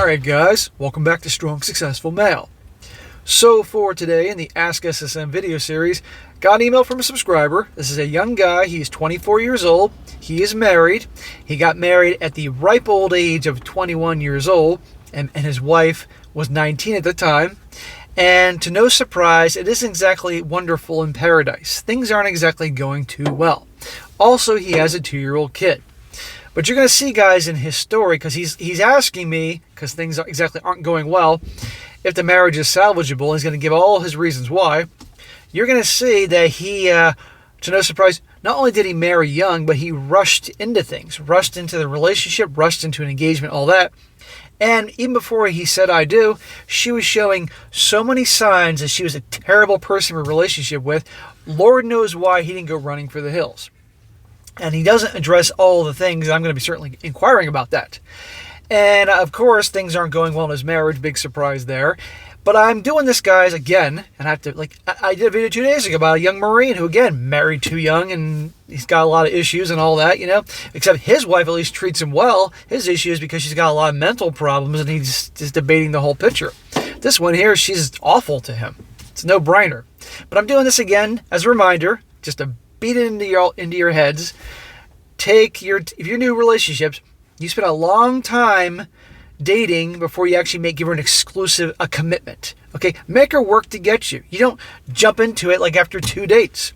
Alright guys, welcome back to Strong Successful Male. So for today in the Ask SSM video series, got an email from a subscriber. This is a young guy, he's 24 years old, he is married. He got married at the ripe old age of 21 years old, and his wife was 19 at the time. And to no surprise, it isn't exactly wonderful in paradise. Things aren't exactly going too well. Also, he has a 2-year-old kid. But you're going to see, guys, in his story, because he's asking me, because things aren't going well, if the marriage is salvageable. He's going to give all his reasons why. You're going to see that he, to no surprise, not only did he marry young, but he rushed into things, rushed into the relationship, rushed into an engagement, all that. And even before he said I do, she was showing so many signs that she was a terrible person for a relationship with. Lord knows why he didn't go running for the hills. And he doesn't address all the things. I'm going to be certainly inquiring about that. And of course, things aren't going well in his marriage. Big surprise there. But I'm doing this, guys, again. And I did a video 2 days ago about a young Marine who, again, married too young. And he's got a lot of issues and all that, Except his wife at least treats him well. His issue is because she's got a lot of mental problems. And he's just debating the whole picture. This one here, she's awful to him. It's a no-brainer. But I'm doing this again as a reminder, just to beat it into your heads. If you're new relationships, you spend a long time dating before you actually give her an exclusive commitment. Okay, make her work to get you. You don't jump into it like after 2 dates.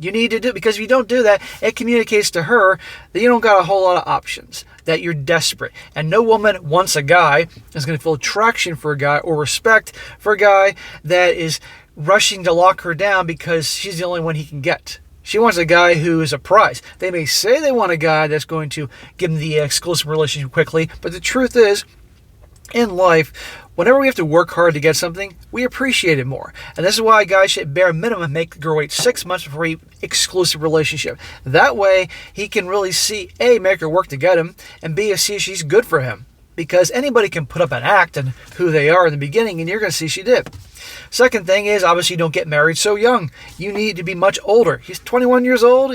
You need to do, because if you don't do that, it communicates to her that you don't got a whole lot of options, that you're desperate. And no woman wants a guy that's going to feel attraction for a guy or respect for a guy that is rushing to lock her down because she's the only one he can get. She wants a guy who is a prize. They may say they want a guy that's going to give them the exclusive relationship quickly, but the truth is, in life, whenever we have to work hard to get something, we appreciate it more. And this is why guys should bare minimum make the girl wait 6 months before he exclusive relationship. That way, he can really see, A, make her work to get him, and B, see if she's good for him. Because anybody can put up an act and who they are in the beginning, and you're going to see she did. Second thing is, obviously, don't get married so young. You need to be much older. He's 21 years old,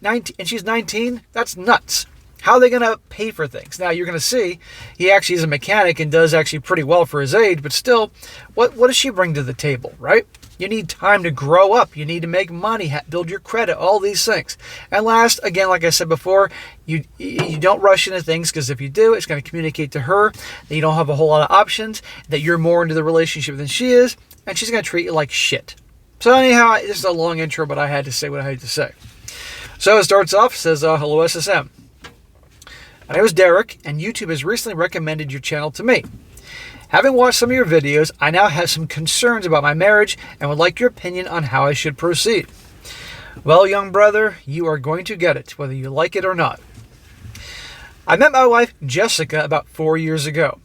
19, and she's 19. That's nuts. How are they going to pay for things? Now, you're going to see he actually is a mechanic and does actually pretty well for his age, but still, what does she bring to the table, right? You need time to grow up. You need to make money, build your credit, all these things. And last, again, like I said before, you don't rush into things, because if you do, it's going to communicate to her that you don't have a whole lot of options, that you're more into the relationship than she is, and she's going to treat you like shit. So anyhow, this is a long intro, but I had to say what I had to say. So it starts off, says, hello SSM. My name is Derek, and YouTube has recently recommended your channel to me. Having watched some of your videos, I now have some concerns about my marriage and would like your opinion on how I should proceed. Well, young brother, you are going to get it, whether you like it or not. I met my wife, Jessica, about 4 years ago.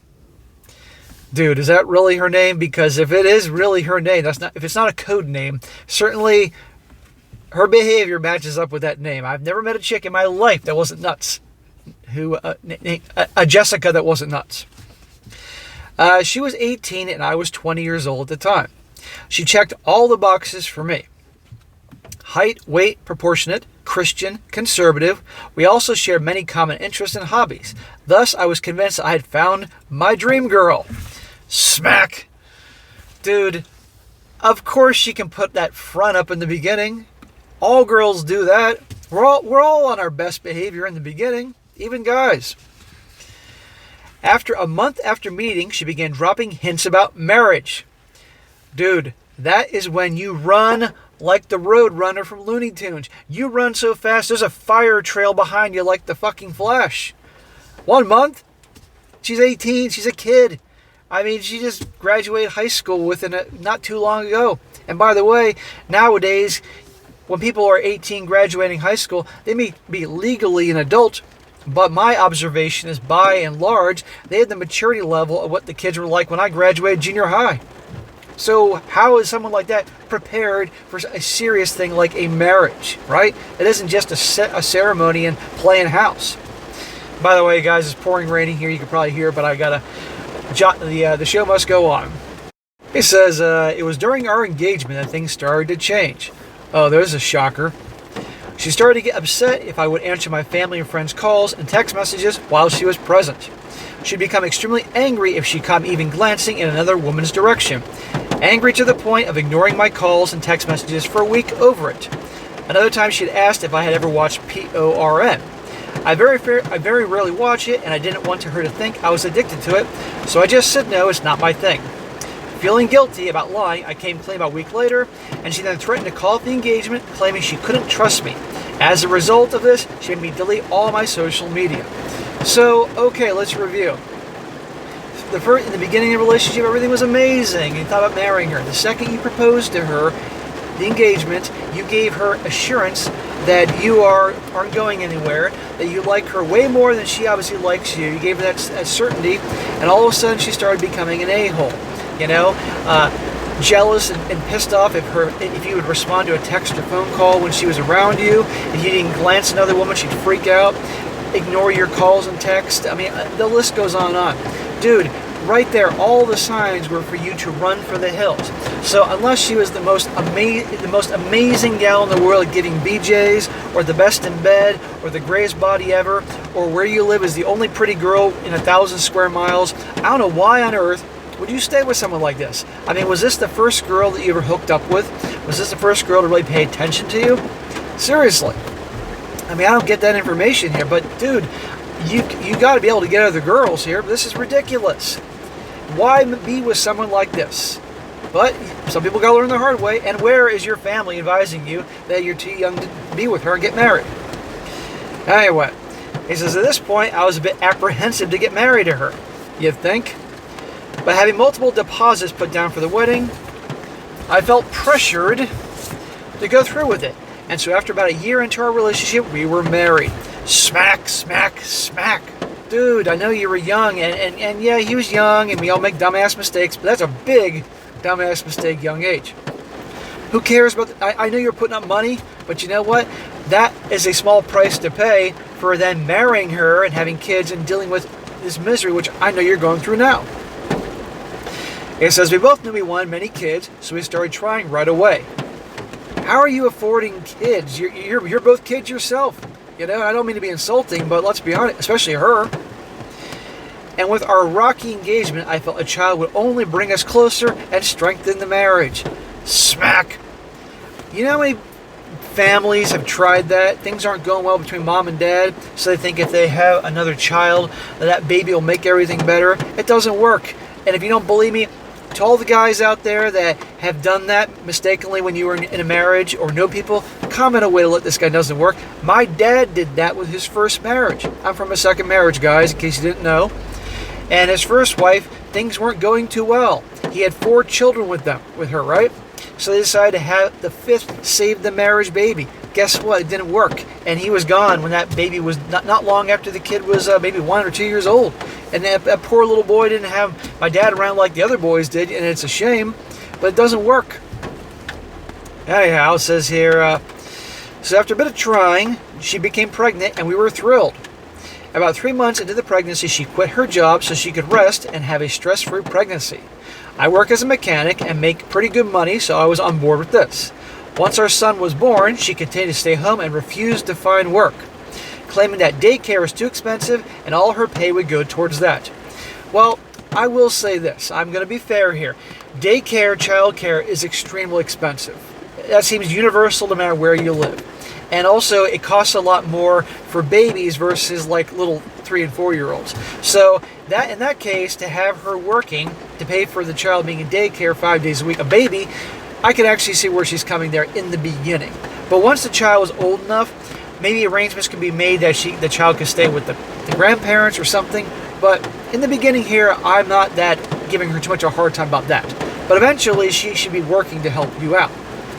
Dude, is that really her name? Because if it is really her name, if it's not a code name, certainly her behavior matches up with that name. I've never met a chick in my life that wasn't nuts. A Jessica that wasn't nuts. She was 18 and I was 20 years old at the time. She checked all the boxes for me. Height, weight, proportionate, Christian, conservative. We also shared many common interests and hobbies. Thus, I was convinced I had found my dream girl. Smack. Dude, of course she can put that front up in the beginning. All girls do that. We're all on our best behavior in the beginning, even guys. After a month after meeting, she began dropping hints about marriage. Dude, that is when you run like the Road Runner from Looney Tunes. You run so fast, there's a fire trail behind you like the fucking Flash. 1 month? She's 18, she's a kid. I mean, she just graduated high school not too long ago. And by the way, nowadays, when people are 18 graduating high school, they may be legally an adult, but my observation is, by and large, they had the maturity level of what the kids were like when I graduated junior high. So how is someone like that prepared for a serious thing like a marriage, right? It isn't just a ceremony and playing house. By the way, guys, it's pouring raining here. You can probably hear it, but I gotta the show must go on. He says, it was during our engagement that things started to change. Oh, there's a shocker. She started to get upset if I would answer my family and friends' calls and text messages while she was present. She'd become extremely angry if she caught me even glancing in another woman's direction. Angry to the point of ignoring my calls and text messages for a week over it. Another time she'd asked if I had ever watched PORN. I very rarely watch it, and I didn't want her to think I was addicted to it, so I just said no, it's not my thing. Feeling guilty about lying, I came clean about a week later, and she then threatened to call off the engagement, claiming she couldn't trust me. As a result of this, she made me delete all my social media. So, okay, let's review. In the beginning of the relationship, everything was amazing. You thought about marrying her. The second you proposed to her, the engagement, you gave her assurance that you aren't going anywhere, that you like her way more than she obviously likes you. You gave her that certainty, and all of a sudden she started becoming an a-hole. Jealous and pissed off if you would respond to a text or phone call when she was around you. If you didn't glance at another woman, she'd freak out. Ignore your calls and texts. I mean, the list goes on and on. Dude, right there, all the signs were for you to run for the hills. So unless she was the most amazing gal in the world at giving BJs, or the best in bed, or the greatest body ever, or where you live is the only pretty girl in 1,000 square miles, I don't know why on earth would you stay with someone like this? I mean, was this the first girl that you ever hooked up with? Was this the first girl to really pay attention to you? Seriously. I mean, I don't get that information here, but dude, you got to be able to get other girls here. But this is ridiculous. Why be with someone like this? But some people got to learn the hard way. And where is your family advising you that you're too young to be with her and get married? Anyway, he says, at this point, I was a bit apprehensive to get married to her. You think? But having multiple deposits put down for the wedding, I felt pressured to go through with it. And so after about a year into our relationship, we were married. Smack, smack, smack. Dude, I know you were young, and yeah, he was young, and we all make dumbass mistakes, but that's a big dumbass mistake, young age. Who cares about I know you're putting up money, but you know what? That is a small price to pay for then marrying her and having kids and dealing with this misery, which I know you're going through now. It says, we both knew we wanted many kids, so we started trying right away. How are you affording kids? You're both kids yourself. I don't mean to be insulting, but let's be honest, especially her. And with our rocky engagement, I felt a child would only bring us closer and strengthen the marriage. Smack. You know how many families have tried that? Things aren't going well between mom and dad, so they think if they have another child, that baby will make everything better. It doesn't work. And if you don't believe me, to all the guys out there that have done that mistakenly when you were in a marriage or know people, comment a way to let this guy doesn't work. My dad did that with his first marriage. I'm from a second marriage, guys, in case you didn't know. And his first wife, things weren't going too well. He had 4 children with her, right? So they decided to have the 5th save the marriage baby. Guess what? It didn't work. And he was gone when that baby was not long after the kid was maybe 1 or 2 years old. And that poor little boy didn't have my dad around like the other boys did, and it's a shame, but it doesn't work. Anyhow, it says here, so after a bit of trying, she became pregnant, and we were thrilled. About 3 months into the pregnancy, she quit her job so she could rest and have a stress-free pregnancy. I work as a mechanic and make pretty good money, so I was on board with this. Once our son was born, she continued to stay home and refused to find work, claiming that daycare is too expensive and all her pay would go towards that. Well, I will say this. I'm going to be fair here. Daycare, childcare is extremely expensive. That seems universal no matter where you live. And also, it costs a lot more for babies versus like little 3 and 4 year olds. So that in that case, to have her working to pay for the child being in daycare 5 days a week, a baby, I could actually see where she's coming there in the beginning. But once the child was old enough, maybe arrangements can be made that the child can stay with the grandparents or something. But in the beginning here, I'm not giving her too much of a hard time about that. But eventually, she should be working to help you out,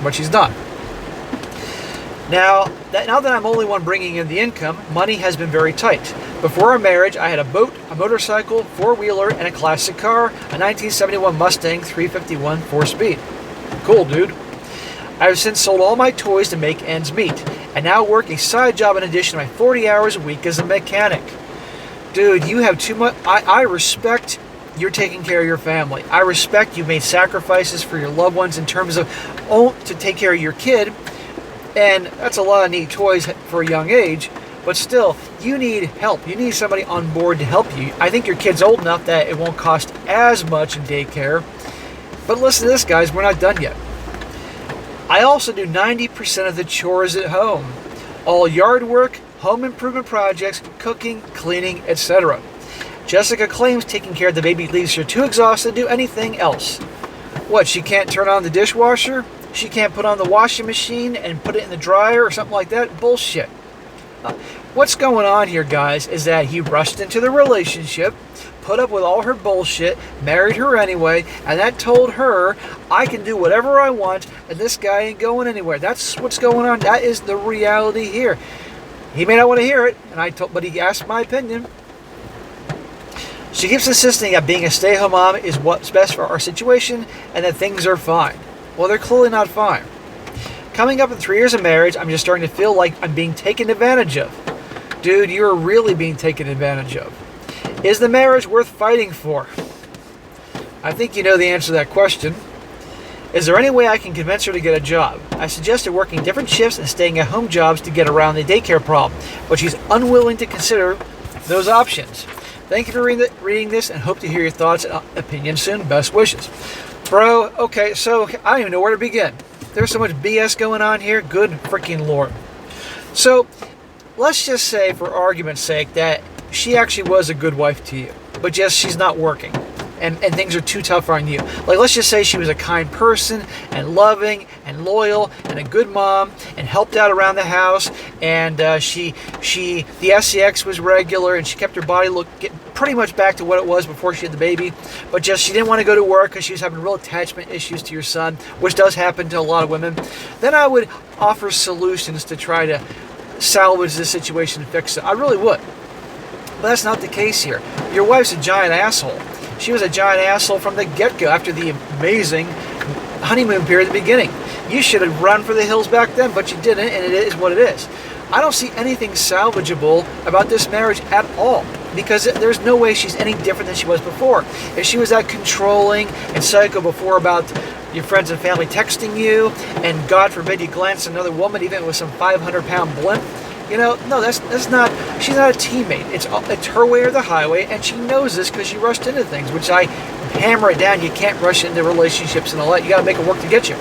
but she's not. Now that I'm only one bringing in the income, money has been very tight. Before our marriage, I had a boat, a motorcycle, 4-wheeler, and a classic car, a 1971 Mustang 351 4-speed. Cool, dude. I've since sold all my toys to make ends meet, and now work a side job in addition to my 40 hours a week as a mechanic. Dude, you have too much. I respect you're taking care of your family. I respect you've made sacrifices for your loved ones in terms of to take care of your kid. And that's a lot of neat toys for a young age, but still, you need help. You need somebody on board to help you. I think your kid's old enough that it won't cost as much in daycare. But listen to this, guys, we're not done yet. I also do 90% of the chores at home. All yard work, home improvement projects, cooking, cleaning, etc. Jessica claims taking care of the baby leaves her too exhausted to do anything else. What, she can't turn on the dishwasher? She can't put on the washing machine and put it in the dryer or something like that? Bullshit. What's going on here, guys, is that he rushed into the relationship, put up with all her bullshit, married her anyway, and that told her, I can do whatever I want, and this guy ain't going anywhere. That's what's going on. That is the reality here. He may not want to hear it, but he asked my opinion. She keeps insisting that being a stay-at-home mom is what's best for our situation, and that things are fine. Well, they're clearly not fine. Coming up in 3 years of marriage, I'm just starting to feel like I'm being taken advantage of. Dude, you're really being taken advantage of. Is the marriage worth fighting for? I think you know the answer to that question. Is there any way I can convince her to get a job? I suggested working different shifts and staying at home jobs to get around the daycare problem, but she's unwilling to consider those options. Thank you for reading this and hope to hear your thoughts and opinions soon. Best wishes. Bro, okay, so I don't even know where to begin. There's so much BS going on here. Good freaking Lord. So, let's just say, for argument's sake, that she actually was a good wife to you, but just she's not working, and things are too tough on you. Like, let's just say she was a kind person, and loving, and loyal, and a good mom, and helped out around the house, and the SCX was regular, and she kept her body get pretty much back to what it was before she had the baby, but just she didn't want to go to work because she was having real attachment issues to your son, which does happen to a lot of women. Then I would offer solutions to try to salvage the situation and fix it. I really would. But that's not the case here. Your wife's a giant asshole. She was a giant asshole from the get-go after the amazing honeymoon period at the beginning. You should have run for the hills back then, but you didn't, and it is what it is. I don't see anything salvageable about this marriage at all, because there's no way she's any different than she was before. If she was that controlling and psycho before about your friends and family texting you, and God forbid you glance at another woman, even with some 500-pound blimp, no, that's not. She's not a teammate. It's her way or the highway, and she knows this because she rushed into things, which I hammer it down. You can't rush into relationships and all that. You got to make it work to get you.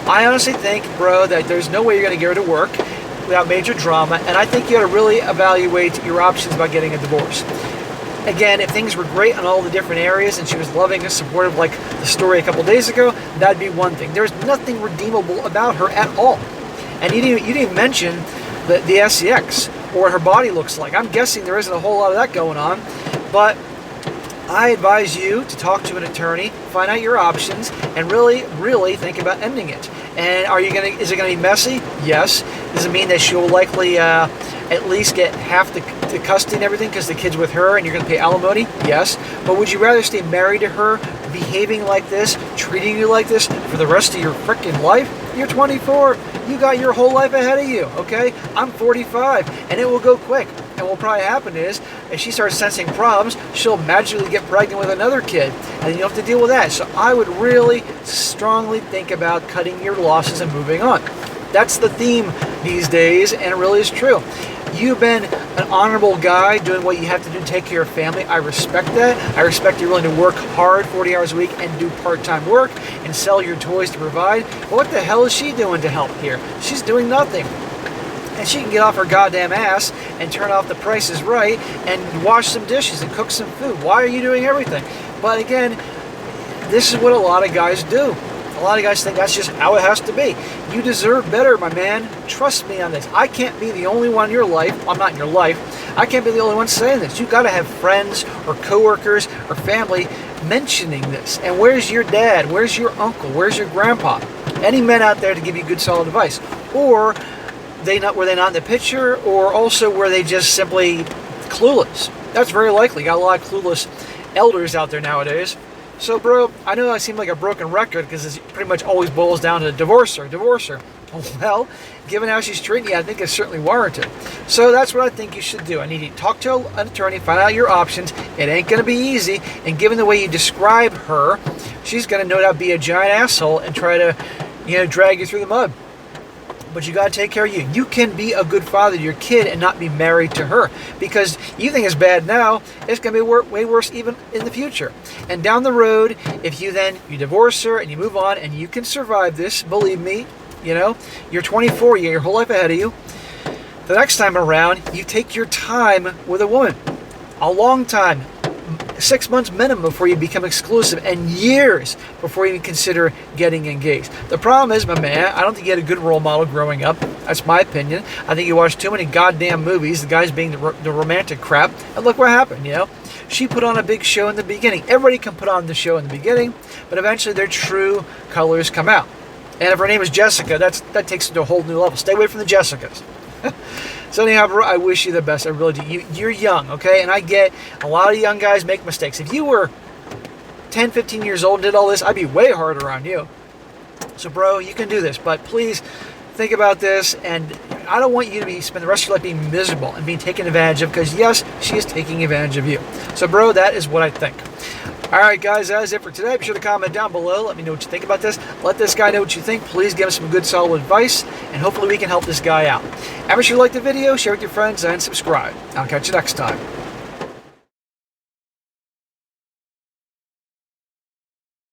I honestly think, bro, that there's no way you're going to get her to work without major drama, and I think you got to really evaluate your options about getting a divorce. Again, if things were great on all the different areas and she was loving and supportive like the story a couple days ago, that'd be one thing. There's nothing redeemable about her at all. And you didn't even mention the SCX or what her body looks like. I'm guessing there isn't a whole lot of that going on, but I advise you to talk to an attorney, find out your options, and really, really think about ending it. And is it gonna be messy? Yes. Does it mean that she'll likely at least get half the custody and everything because the kid's with her and you're gonna pay alimony? Yes. But would you rather stay married to her, behaving like this, treating you like this for the rest of your freaking life? You're 24. You got your whole life ahead of you, okay? I'm 45, and it will go quick. And what will probably happen is, if she starts sensing problems, she'll magically get pregnant with another kid, and you have to deal with that. So I would really strongly think about cutting your losses and moving on. That's the theme these days, and it really is true. You've been an honorable guy doing what you have to do to take care of family. I respect that. I respect you're willing to work hard 40 hours a week and do part-time work and sell your toys to provide. But what the hell is she doing to help here? She's doing nothing. And she can get off her goddamn ass and turn off the Price is Right and wash some dishes and cook some food. Why are you doing everything? But again, this is what a lot of guys do. A lot of guys think that's just how it has to be. You deserve better, my man. Trust me on this. I can't be the only one in your life. I'm not in your life. I can't be the only one saying this. You've got to have friends or coworkers or family mentioning this. And where's your dad? Where's your uncle? Where's your grandpa? Any men out there to give you good, solid advice? Or were they not in the picture? Or also were they just simply clueless? That's very likely. Got a lot of clueless elders out there nowadays. So, bro, I know I seem like a broken record because it pretty much always boils down to divorce her. Well, given how she's treating you, I think it's certainly warranted. So that's what I think you should do. I need you to talk to an attorney, find out your options. It ain't going to be easy. And given the way you describe her, she's going to no doubt be a giant asshole and try to, drag you through the mud. but you got to take care of you. You can be a good father to your kid and not be married to her, because you think it's bad now, it's going to be way worse even in the future. And down the road, if you divorce her and you move on, and you can survive this, believe me, you're 24, you have your whole life ahead of you. The next time around, you take your time with a woman, a long time, 6 months minimum before you become exclusive, and years before you even consider getting engaged. The problem is, my man, I don't think you had a good role model growing up. That's my opinion. I think you watched too many goddamn movies, the guys being the romantic crap, and look what happened, She put on a big show in the beginning. Everybody can put on the show in the beginning, but eventually their true colors come out. And if her name is Jessica, that takes it to a whole new level. Stay away from the Jessicas. So anyhow, bro, I wish you the best. I really do. You're young, okay? And I get a lot of young guys make mistakes. If you were 10, 15 years old and did all this, I'd be way harder on you. So, bro, you can do this. But please think about this. And I don't want you to spend the rest of your life being miserable and being taken advantage of, because, yes, she is taking advantage of you. So, bro, that is what I think. All right, guys, that is it for today. Be sure to comment down below. Let me know what you think about this. Let this guy know what you think. Please give him some good, solid advice, and hopefully we can help this guy out. And be sure to like the video, share with your friends, and subscribe. I'll catch you next time.